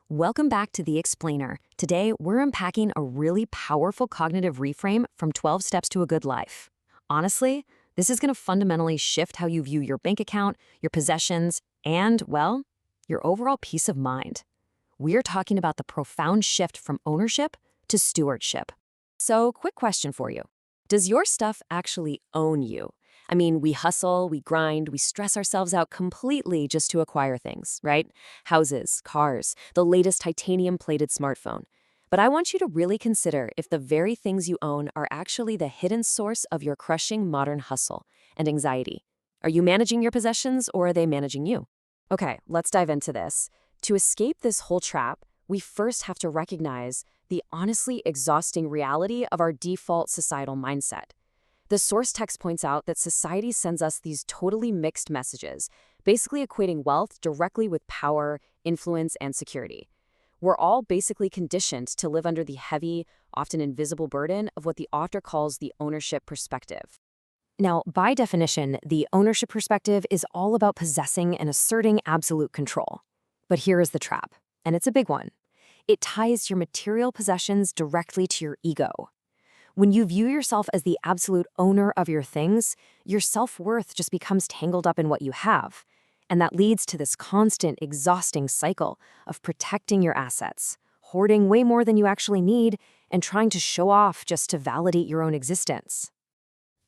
Welcome back to The Explainer. Today, we're unpacking a really powerful cognitive reframe from 12 Steps to a Good Life. Honestly, this is going to fundamentally shift how you view your bank account, your possessions, and, well, your overall peace of mind. We're talking about the profound shift from ownership to stewardship. So, quick question for you. Does your stuff actually own you? I mean, we hustle, we grind, we stress ourselves out completely just to acquire things, right? Houses, cars, the latest titanium-plated smartphone. But I want you to really consider if the very things you own are actually the hidden source of your crushing modern hustle and anxiety. Are you managing your possessions or are they managing you? Okay, let's dive into this. To escape this whole trap, we first have to recognize the honestly exhausting reality of our default societal mindset. The source text points out that society sends us these totally mixed messages, basically equating wealth directly with power, influence, and security. We're all basically conditioned to live under the heavy, often invisible burden of what the author calls the ownership perspective. Now, by definition, the ownership perspective is all about possessing and asserting absolute control. But here is the trap, and it's a big one. It ties your material possessions directly to your ego. When you view yourself as the absolute owner of your things, your self-worth just becomes tangled up in what you have. And that leads to this constant, exhausting cycle of protecting your assets, hoarding way more than you actually need, and trying to show off just to validate your own existence.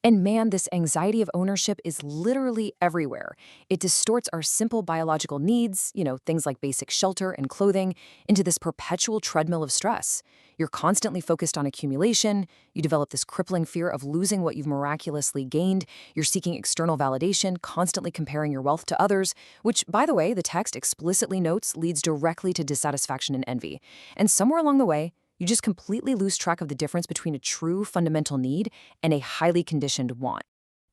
And man, this anxiety of ownership is literally everywhere. It distorts our simple biological needs, things like basic shelter and clothing, into this perpetual treadmill of stress. You're constantly focused on accumulation. You develop this crippling fear of losing what you've miraculously gained. You're seeking external validation, constantly comparing your wealth to others, which, by the way, the text explicitly notes leads directly to dissatisfaction and envy. And somewhere along the way, you just completely lose track of the difference between a true fundamental need and a highly conditioned want.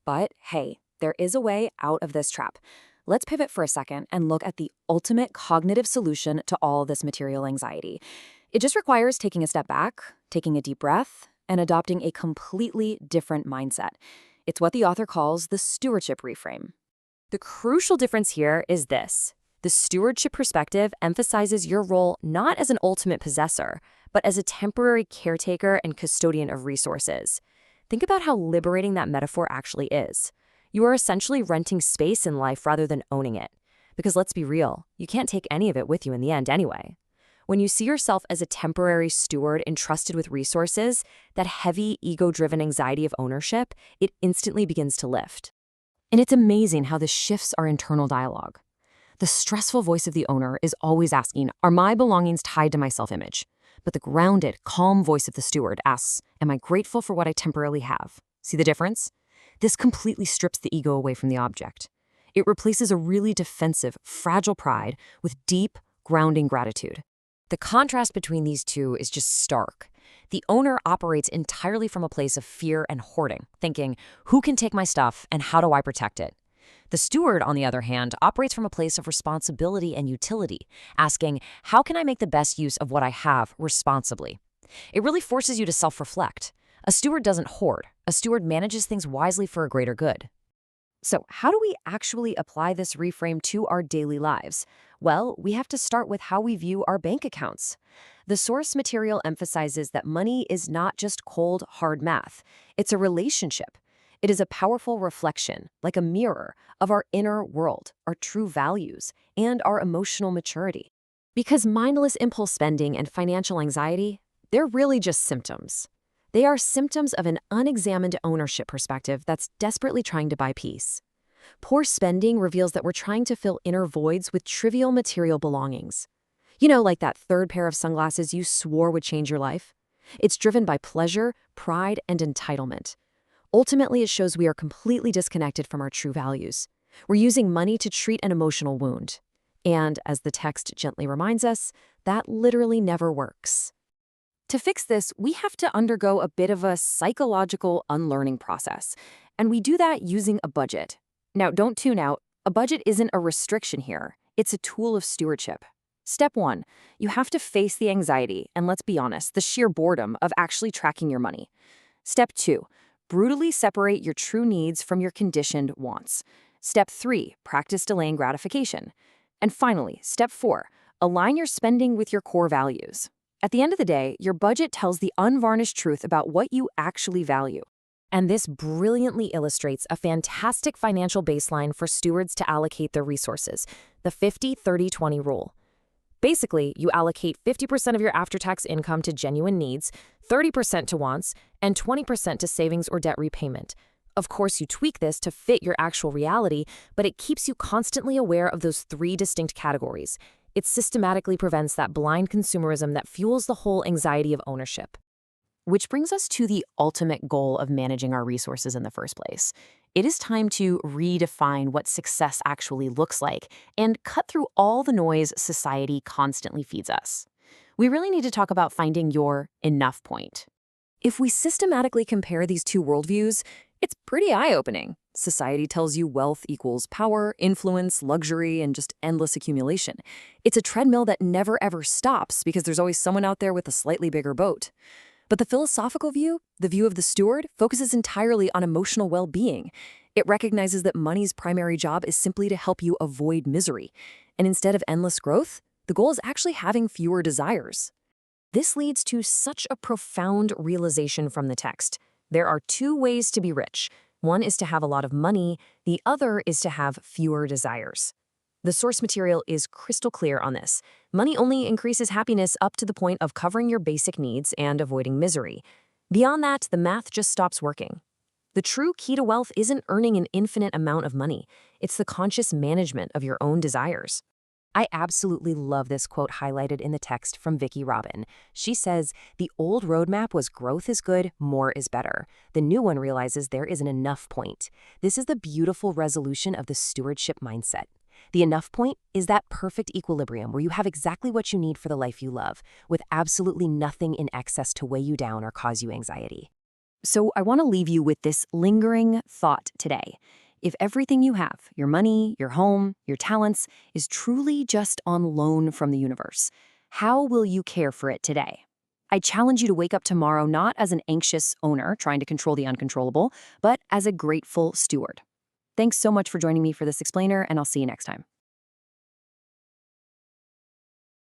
But hey, there is a way out of this trap. Let's pivot for a second and look at the ultimate cognitive solution to all this material anxiety. It just requires taking a step back, taking a deep breath, and adopting a completely different mindset. It's what the author calls the stewardship reframe. The crucial difference here is this. The stewardship perspective emphasizes your role not as an ultimate possessor, but as a temporary caretaker and custodian of resources. Think about how liberating that metaphor actually is. You are essentially renting space in life rather than owning it. Because let's be real, you can't take any of it with you in the end anyway. When you see yourself as a temporary steward entrusted with resources, that heavy, ego-driven anxiety of ownership, it instantly begins to lift. And it's amazing how this shifts our internal dialogue. The stressful voice of the owner is always asking, are my belongings tied to my self-image? But the grounded, calm voice of the steward asks, am I grateful for what I temporarily have? See the difference? This completely strips the ego away from the object. It replaces a really defensive, fragile pride with deep, grounding gratitude. The contrast between these two is just stark. The owner operates entirely from a place of fear and hoarding, thinking, who can take my stuff and how do I protect it? The steward, on the other hand, operates from a place of responsibility and utility, asking, how can I make the best use of what I have responsibly? It really forces you to self-reflect. A steward doesn't hoard. A steward manages things wisely for a greater good. So how do we actually apply this reframe to our daily lives? Well, we have to start with how we view our bank accounts. The source material emphasizes that money is not just cold, hard math. It's a relationship. It is a powerful reflection, like a mirror, of our inner world, our true values, and our emotional maturity. Because mindless impulse spending and financial anxiety, they're really just symptoms. They are symptoms of an unexamined ownership perspective that's desperately trying to buy peace. Poor spending reveals that we're trying to fill inner voids with trivial material belongings. Like that third pair of sunglasses you swore would change your life? It's driven by pleasure, pride, and entitlement. Ultimately, it shows we are completely disconnected from our true values. We're using money to treat an emotional wound. And, as the text gently reminds us, that literally never works. To fix this, we have to undergo a bit of a psychological unlearning process. And we do that using a budget. Now, don't tune out. A budget isn't a restriction here. It's a tool of stewardship. Step 1, you have to face the anxiety, and let's be honest, the sheer boredom of actually tracking your money. Step 2, brutally separate your true needs from your conditioned wants. Step 3, practice delaying gratification. And finally, step 4, Align your spending with your core values. At the end of the day, your budget tells the unvarnished truth about what you actually value. And this brilliantly illustrates a fantastic financial baseline for stewards to allocate their resources, the 50-30-20 rule. Basically, you allocate 50% of your after-tax income to genuine needs, 30% to wants, and 20% to savings or debt repayment. Of course, you tweak this to fit your actual reality, but it keeps you constantly aware of those three distinct categories. It systematically prevents that blind consumerism that fuels the whole anxiety of ownership. Which brings us to the ultimate goal of managing our resources in the first place. It is time to redefine what success actually looks like and cut through all the noise society constantly feeds us. We really need to talk about finding your enough point. If we systematically compare these two worldviews, it's pretty eye-opening. Society tells you wealth equals power, influence, luxury, and just endless accumulation. It's a treadmill that never ever stops because there's always someone out there with a slightly bigger boat. But the philosophical view, the view of the steward, focuses entirely on emotional well-being. It recognizes that money's primary job is simply to help you avoid misery. And instead of endless growth, the goal is actually having fewer desires. This leads to such a profound realization from the text. There are two ways to be rich. One is to have a lot of money, the other is to have fewer desires. The source material is crystal clear on this. Money only increases happiness up to the point of covering your basic needs and avoiding misery. Beyond that, the math just stops working. The true key to wealth isn't earning an infinite amount of money. It's the conscious management of your own desires. I absolutely love this quote highlighted in the text from Vicki Robin. She says, "The old roadmap was growth is good, more is better. The new one realizes there is an enough point." This is the beautiful resolution of the stewardship mindset. The enough point is that perfect equilibrium where you have exactly what you need for the life you love, with absolutely nothing in excess to weigh you down or cause you anxiety. So I want to leave you with this lingering thought today. If everything you have, your money, your home, your talents, is truly just on loan from the universe, how will you care for it today? I challenge you to wake up tomorrow not as an anxious owner trying to control the uncontrollable, but as a grateful steward. Thanks so much for joining me for this explainer, and I'll see you next time.